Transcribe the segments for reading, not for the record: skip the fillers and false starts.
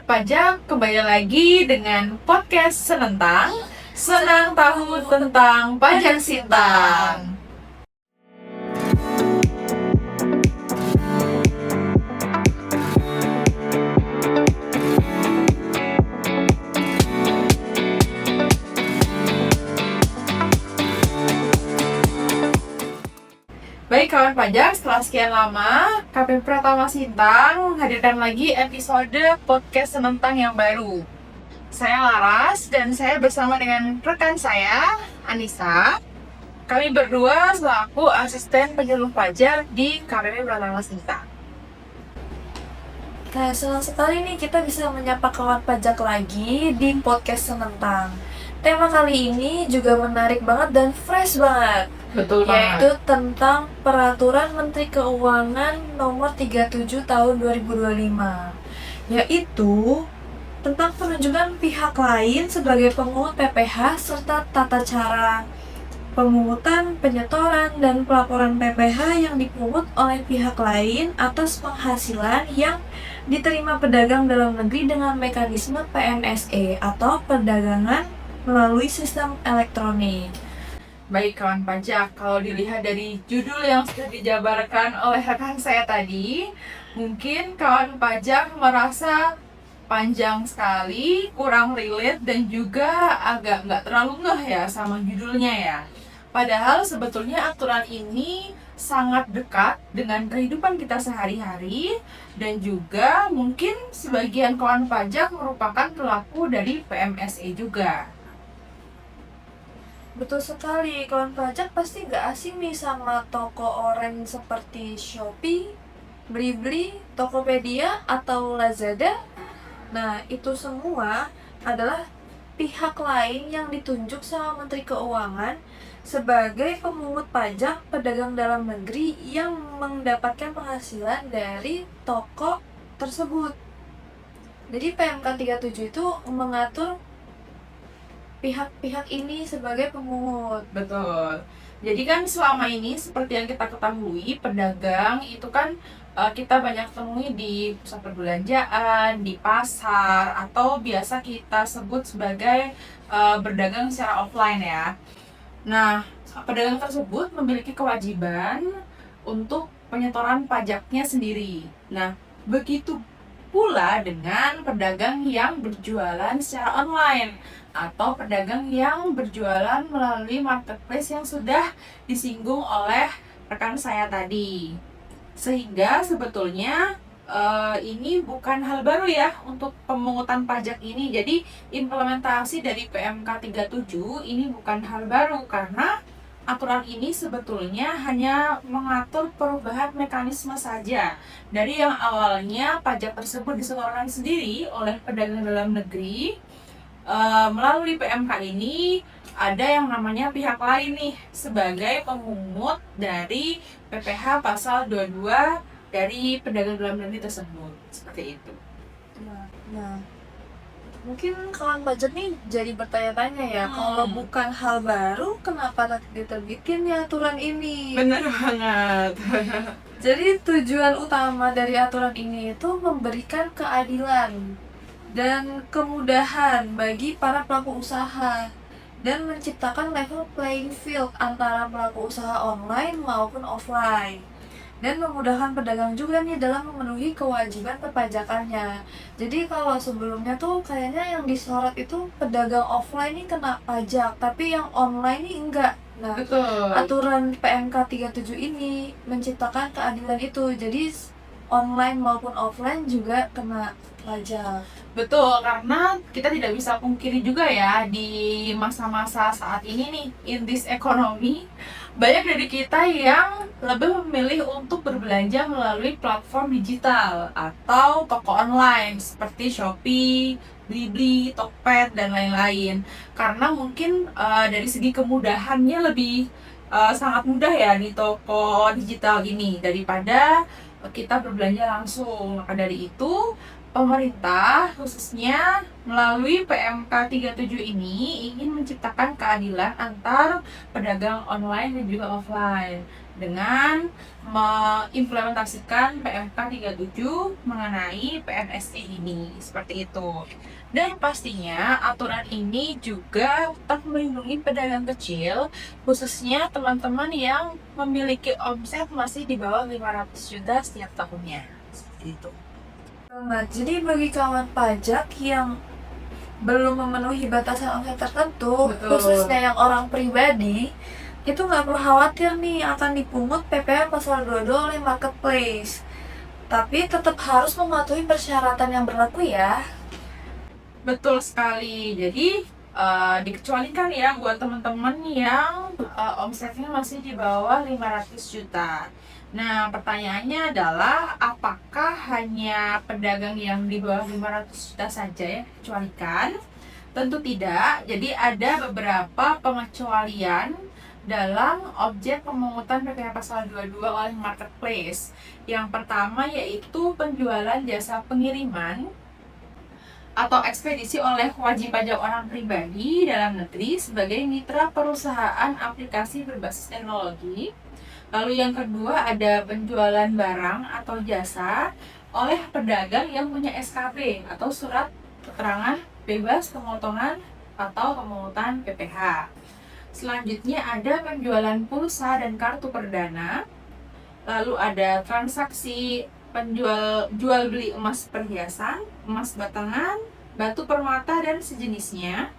pajak, kembali lagi dengan podcast Senentang. Senang tahu tentang pajak Sintang. Baik kawan pajak, setelah sekian lama, KP Pratama Sintang menghadirkan lagi episode podcast Senentang yang baru. Saya Laras dan saya bersama dengan rekan saya, Anissa. Kami berdua selaku asisten penyuluh pajak di KPP Pratama Sintang. Nah, senang sekali nih kita bisa menyapa kawan pajak lagi di podcast Senentang. Tema kali ini juga menarik banget dan fresh banget, Betul yaitu tentang Peraturan Menteri Keuangan Nomor 37 Tahun 2025, yaitu tentang penunjukan pihak lain sebagai pemungut PPh serta tata cara pemungutan, penyetoran, dan pelaporan PPh yang dipungut oleh pihak lain atas penghasilan yang diterima pedagang dalam negeri dengan mekanisme PMSE atau perdagangan melalui sistem elektronik. Baik kawan pajak, kalau dilihat dari judul yang sudah dijabarkan oleh rekan saya tadi, mungkin kawan pajak merasa panjang sekali, kurang relate dan juga agak nggak terlalu ngeh ya sama judulnya ya. Padahal sebetulnya aturan ini sangat dekat dengan kehidupan kita sehari-hari dan juga mungkin sebagian kawan pajak merupakan pelaku dari PMSE juga. Betul sekali, kawan pajak pasti nggak asing nih sama toko online seperti Shopee, Blibli, Tokopedia, atau Lazada. Nah, itu semua adalah pihak lain yang ditunjuk sama Menteri Keuangan sebagai pemungut pajak pedagang dalam negeri yang mendapatkan penghasilan dari toko tersebut. Jadi PMK 37 itu mengatur pihak-pihak ini sebagai pemungut. Betul. Jadi kan selama ini seperti yang kita ketahui, pedagang itu kan kita banyak temui di pusat perbelanjaan, di pasar, atau biasa kita sebut sebagai berdagang secara offline ya. Nah, pedagang tersebut memiliki kewajiban untuk penyetoran pajaknya sendiri. Nah, begitu pula dengan pedagang yang berjualan secara online atau pedagang yang berjualan melalui marketplace yang sudah disinggung oleh rekan saya tadi. Sehingga sebetulnya ini bukan hal baru ya untuk pemungutan pajak ini. Jadi implementasi dari PMK 37 ini bukan hal baru karena aturan ini sebetulnya hanya mengatur perubahan mekanisme saja. Dari yang awalnya pajak tersebut disetorkan sendiri oleh pedagang dalam negeri, melalui PMK ini ada yang namanya pihak lain nih sebagai pemungut dari PPh pasal 22 dari pedagang dalam negeri tersebut. Seperti itu. Nah, mungkin kawan pajak nih jadi bertanya-tanya ya, kalau bukan hal baru, kenapa diterbitkan ya aturan ini? Benar banget. Jadi tujuan utama dari aturan ini itu memberikan keadilan dan kemudahan bagi para pelaku usaha dan menciptakan level playing field antara pelaku usaha online maupun offline, dan memudahkan pedagang juga nih dalam memenuhi kewajiban perpajakannya. Jadi kalau sebelumnya tuh kayaknya yang disorot itu pedagang offline ini kena pajak, tapi yang online ini enggak. Nah, Betul. aturan PMK 37 ini menciptakan keadilan itu. Jadi online maupun offline juga kena pajak. Betul, karena kita tidak bisa pungkiri juga ya di masa-masa saat ini nih, in this economy, banyak dari kita yang lebih memilih untuk berbelanja melalui platform digital atau toko online seperti Shopee, Blibli, Tokped, dan lain-lain. Karena mungkin dari segi kemudahannya lebih sangat mudah ya di toko digital ini daripada kita berbelanja langsung. Maka dari itu pemerintah khususnya melalui PMK 37 ini ingin menciptakan keadilan antar pedagang online dan juga offline. dengan mengimplementasikan PMK 37 mengenai PNSE ini, seperti itu. Dan pastinya aturan ini juga tetap melindungi pedagang kecil, khususnya teman-teman yang memiliki omset masih di bawah 500 juta setiap tahunnya. Seperti itu. Nah, jadi bagi kawan pajak yang belum memenuhi batasan omset tertentu, Betul. khususnya yang orang pribadi, itu nggak perlu khawatir nih akan dipungut PPh pasal 22 oleh marketplace. Tapi tetap harus mematuhi persyaratan yang berlaku ya. Betul sekali. Jadi dikecualikan ya buat teman-teman yang omsetnya masih di bawah 500 juta. Nah, pertanyaannya adalah apakah hanya pedagang yang di bawah 500 juta saja yang dikecualikan? Tentu tidak. Jadi ada beberapa pengecualian dalam objek pemungutan PPh pasal 22 oleh marketplace. Yang pertama yaitu penjualan jasa pengiriman atau ekspedisi oleh wajib pajak orang pribadi dalam negeri sebagai mitra perusahaan aplikasi berbasis teknologi. Lalu yang kedua ada penjualan barang atau jasa oleh pedagang yang punya SKB atau surat keterangan bebas pemotongan atau pemungutan PPh. Selanjutnya ada penjualan pulsa dan kartu perdana. Lalu ada transaksi jual beli emas perhiasan, emas batangan, batu permata dan sejenisnya.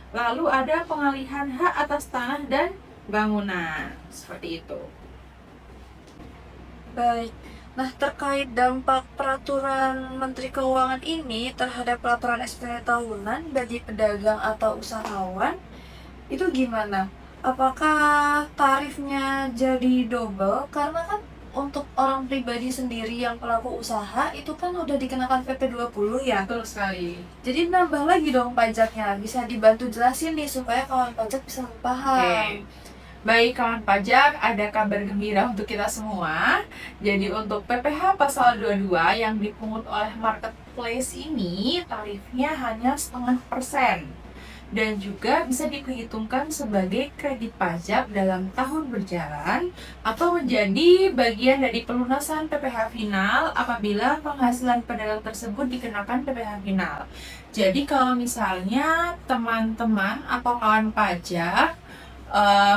Lalu ada pengalihan hak atas tanah dan bangunan. Seperti itu. Baik. Nah, terkait dampak peraturan Menteri Keuangan ini terhadap peraturan SPT tahunan bagi pedagang atau usahawan, itu gimana? Apakah tarifnya jadi double? Karena kan untuk orang pribadi sendiri yang pelaku usaha itu kan udah dikenakan PP 20 ya. Betul sekali. Jadi nambah lagi dong pajaknya. Bisa dibantu jelasin nih supaya kawan pajak bisa lebih paham. Oke. Baik kawan pajak, ada kabar gembira untuk kita semua. Jadi untuk PPh pasal 22 yang dipungut oleh marketplace ini tarifnya hanya 0,5%. Dan juga bisa diperhitungkan sebagai kredit pajak dalam tahun berjalan atau menjadi bagian dari pelunasan PPh final apabila penghasilan pedagang tersebut dikenakan PPh final. Jadi kalau misalnya teman-teman atau kawan pajak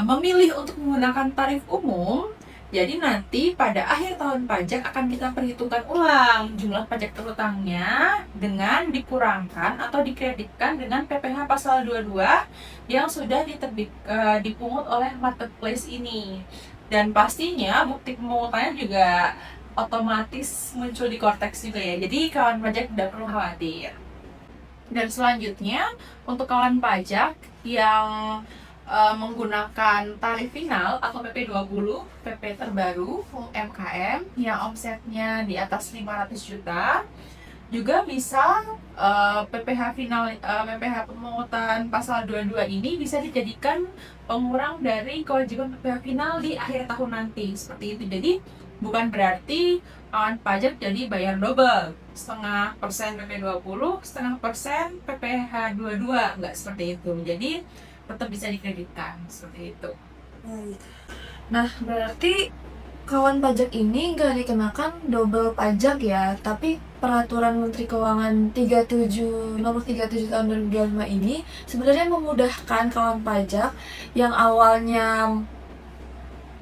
memilih untuk menggunakan tarif umum, jadi nanti pada akhir tahun pajak akan kita perhitungkan ulang jumlah pajak terhutangnya dengan dikurangkan atau dikreditkan dengan PPh pasal 22 yang sudah dipungut oleh marketplace ini. Dan pastinya bukti pemungutannya juga otomatis muncul di Kortex juga ya. Jadi kawan pajak tidak perlu khawatir. Dan selanjutnya untuk kawan pajak yang menggunakan tarif final atau PP 20, PP terbaru full MKM yang omsetnya di atas 500 juta juga bisa PPh final PPh pemungutan pasal 22 ini bisa dijadikan pengurang dari kewajiban PPh final di akhir tahun nanti. Seperti itu. Jadi bukan berarti kawan pajak jadi bayar double, 0,5% PP 20, 0,5% PPh 22, enggak seperti itu. Jadi tetap bisa dikreditkan seperti itu. Nah, berarti kawan pajak ini nggak dikenakan double pajak ya, tapi peraturan Menteri Keuangan 37 nomor 37 tahun 2025 ini sebenarnya memudahkan kawan pajak yang awalnya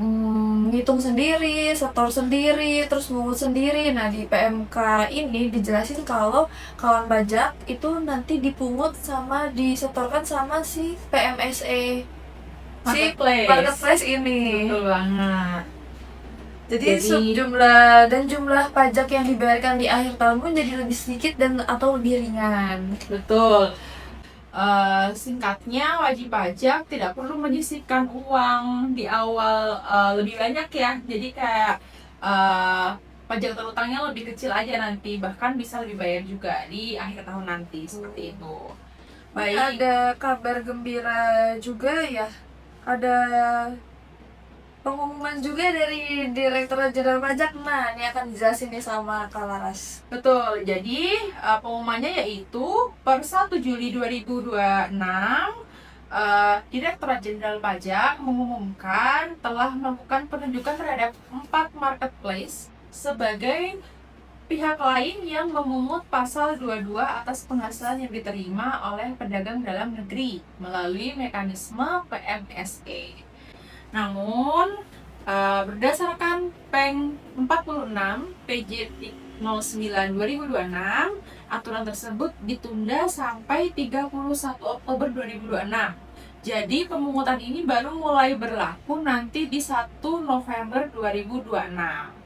ngitung sendiri, setor sendiri, terus mungut sendiri. Nah, di PMK ini dijelasin kalau kawan pajak itu nanti dipungut sama disetorkan sama si PMSE, si marketplace ini. Betul banget. Jadi jumlah pajak yang dibayarkan di akhir tahun pun jadi lebih sedikit dan atau lebih ringan. Betul. Singkatnya, wajib pajak tidak perlu menyisihkan uang di awal lebih banyak ya. Jadi kayak pajak terutangnya lebih kecil aja nanti, bahkan bisa lebih bayar juga di akhir tahun nanti seperti itu. Baik. Ada kabar gembira juga ya. Ada pengumuman juga dari Direktorat Jenderal Pajak. Nah, ini akan dijelasin nih sama Kak Laras. Betul, jadi pengumumannya yaitu per 1 Juli 2026 Direktorat Jenderal Pajak mengumumkan telah melakukan penunjukan terhadap 4 marketplace sebagai pihak lain yang memungut pasal 22 atas penghasilan yang diterima oleh pedagang dalam negeri melalui mekanisme PMSE. Namun, berdasarkan Peng 46 PJ 09 2026, aturan tersebut ditunda sampai 31 Oktober 2026. Jadi pemungutan ini baru mulai berlaku nanti di 1 November 2026.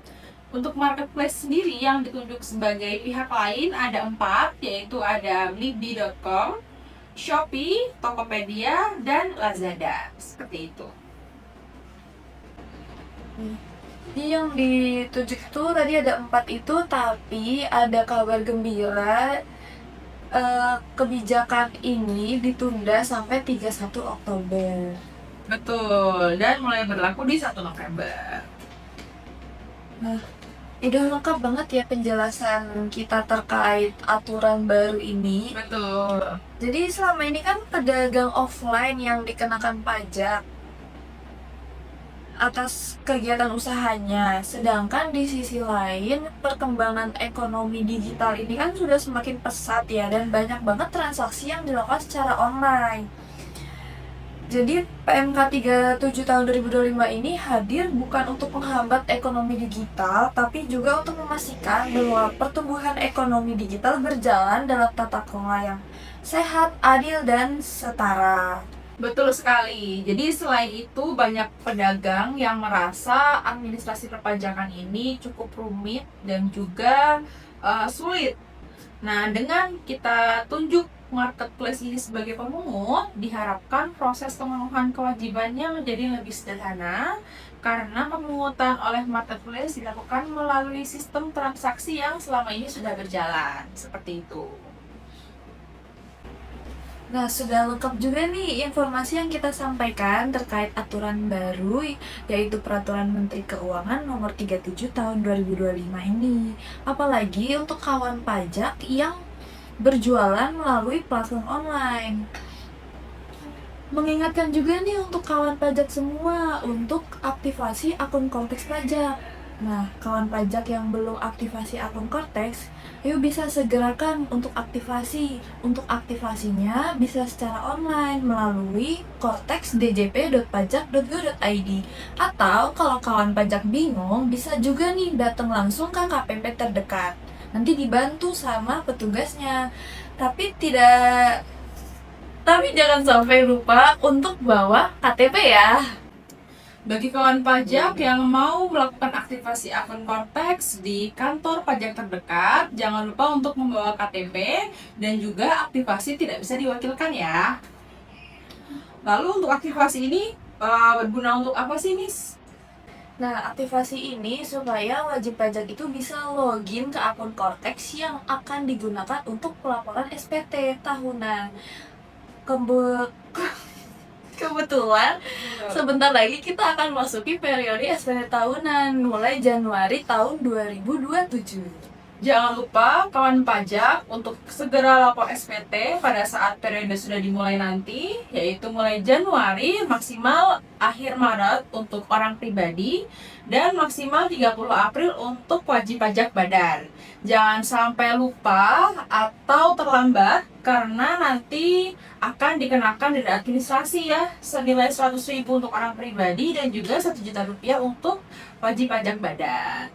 Untuk marketplace sendiri yang ditunjuk sebagai pihak lain ada 4, yaitu ada Blibli.com, Shopee, Tokopedia, dan Lazada. Seperti itu. Jadi yang ditunjuk itu tadi ada 4 itu, tapi ada kabar gembira, kebijakan ini ditunda sampai 31 Oktober. Betul, dan mulai berlaku di 1 November. Nah, udah lengkap banget ya penjelasan kita terkait aturan baru ini. Betul. Jadi selama ini kan pedagang offline yang dikenakan pajak atas kegiatan usahanya, sedangkan di sisi lain perkembangan ekonomi digital ini kan sudah semakin pesat ya, dan banyak banget transaksi yang dilakukan secara online. Jadi PMK 37 tahun 2025 ini hadir bukan untuk menghambat ekonomi digital, tapi juga untuk memastikan bahwa pertumbuhan ekonomi digital berjalan dalam tata kelola yang sehat, adil, dan setara. Betul sekali. Jadi selain itu banyak pedagang yang merasa administrasi perpajakan ini cukup rumit dan juga sulit. Nah, dengan kita tunjuk marketplace ini sebagai pemungut, diharapkan proses pemenuhan kewajibannya menjadi lebih sederhana karena pemungutan oleh marketplace dilakukan melalui sistem transaksi yang selama ini sudah berjalan. Seperti itu. Nah, sudah lengkap juga nih informasi yang kita sampaikan terkait aturan baru, yaitu Peraturan Menteri Keuangan Nomor 37 Tahun 2025 ini. Apalagi untuk kawan pajak yang berjualan melalui platform online. Mengingatkan juga nih untuk kawan pajak semua untuk aktivasi akun Kortex Pajak. Nah, kawan pajak yang belum aktivasi akun Kortex, ayo bisa segerakan untuk aktivasi. Untuk aktivasinya bisa secara online melalui kortexdjp.pajak.go.id, atau kalau kawan pajak bingung bisa juga nih datang langsung ke KPP terdekat. Nanti dibantu sama petugasnya. Tapi jangan sampai lupa untuk bawa KTP ya. Bagi kawan pajak yang mau melakukan aktivasi akun Kortex di kantor pajak terdekat, jangan lupa untuk membawa KTP dan juga aktivasi tidak bisa diwakilkan ya. Lalu untuk aktivasi ini berguna untuk apa sih, Miss? Nah, aktivasi ini supaya wajib pajak itu bisa login ke akun Kortex yang akan digunakan untuk pelaporan SPT tahunan. Kebetulan sebentar lagi kita akan masuki periode SPT tahunan mulai Januari tahun 2027. Jangan lupa kawan pajak untuk segera lapor SPT pada saat periode sudah dimulai nanti, yaitu mulai Januari maksimal akhir Maret untuk orang pribadi dan maksimal 30 April untuk wajib pajak badan. Jangan sampai lupa atau terlambat karena nanti akan dikenakan denda administrasi ya, senilai 100.000 untuk orang pribadi dan juga 1 juta rupiah untuk wajib pajak badan.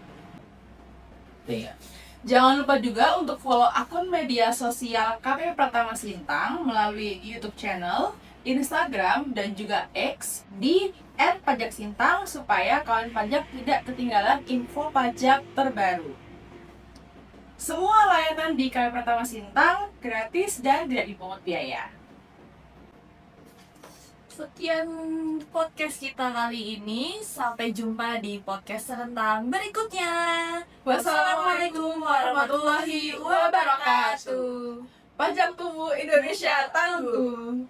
Iya. Jangan lupa juga untuk follow akun media sosial KPP Pratama Selintang melalui YouTube channel, Instagram, dan juga X di @pajaksintang supaya kawan pajak tidak ketinggalan info pajak terbaru. Semua layanan di KPP Pratama Selintang gratis dan tidak dipungut biaya. Sekian podcast kita kali ini. Sampai jumpa di podcast serentak berikutnya. Wassalamualaikum warahmatullahi wabarakatuh. Pajak tumbuh, Indonesia tangguh.